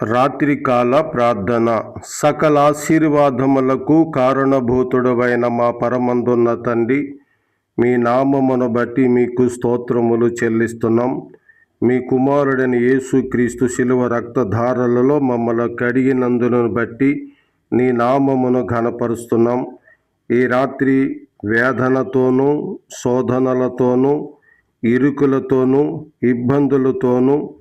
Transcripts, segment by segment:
రాత్రికాల ప్రార్థన. సకల ఆశీర్వాదములకు కారణభూతుడవైన మా పరమందున్న తండ్రి, మీ నామమును బట్టి మీకు స్తోత్రములు చెల్లిస్తున్నాం. మీ కుమారుడైన యేసుక్రీస్తు శిలువ రక్తధారలలో మమ్మల్ని కడిగినందును బట్టి నీ నామమును ఘనపరుస్తున్నాం. ఈ రాత్రి వేదనతోనూ, శోధనలతోనూ, ఇరుకులతోనూ, ఇబ్బందులతోనూ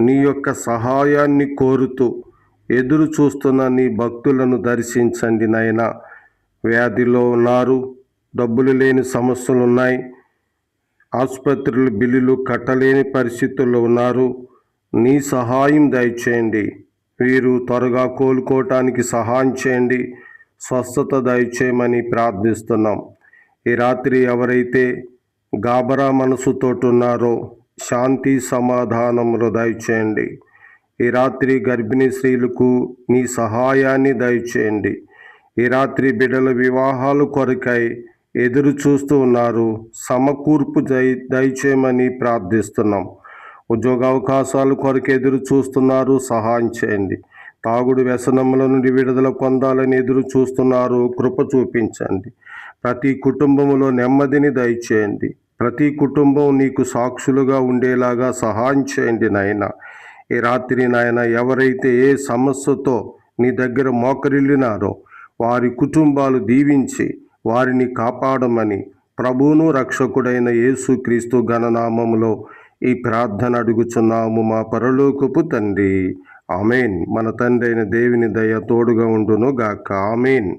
నీ యొక్క సహాయాన్ని కోరుతూ ఎదురు చూస్తున్న నీ భక్తులను దర్శించండి నాయనా. వ్యాధిలో ఉన్నారు, డబ్బులు లేని సమస్యలు ఉన్నాయి, ఆసుపత్రులు బిల్లులు కట్టలేని పరిస్థితుల్లో ఉన్నారు. నీ సహాయం దయచేయండి. వీరు త్వరగా కోలుకోవటానికి సహాయం చేయండి, స్వస్థత దయచేయమని ప్రార్థిస్తున్నాం. ఈ రాత్రి ఎవరైతే గాబరా మనసుతోటున్నారో శాంతి సమాధానములు దయచేయండి. ఈ రాత్రి గర్భిణీ స్త్రీలకు నీ సహాయాన్ని దయచేయండి. ఈ రాత్రి బిడ్డల వివాహాలు కొరకై ఎదురు చూస్తూ ఉన్నారు, సమకూర్పు దయచేయమని ప్రార్థిస్తున్నాం. ఉద్యోగ అవకాశాలు కొరకు ఎదురు చూస్తున్నారు, సహాయం చేయండి. తాగుడు వ్యసనముల నుండి విడుదల పొందాలని ఎదురు చూస్తున్నారు, కృప చూపించండి. ప్రతి కుటుంబములో నెమ్మదిని దయచేయండి. ప్రతి కుటుంబం నీకు సాక్షులుగా ఉండేలాగా సహాయం చేయండి నాయనా. ఈ రాత్రి నాయన ఎవరైతే ఏ సమస్యతో నీ దగ్గర మోకరిల్లినారో వారి కుటుంబాలు దీవించి వారిని కాపాడమని ప్రభువును రక్షకుడైన యేసుక్రీస్తు ఘననామములో ఈ ప్రార్థన అడుగుచున్నాము మా పరలోకపు తండ్రి. ఆమేన్. మన తండ్రి అయిన దేవుని దయ తోడుగా ఉండును గాక. ఆమేన్.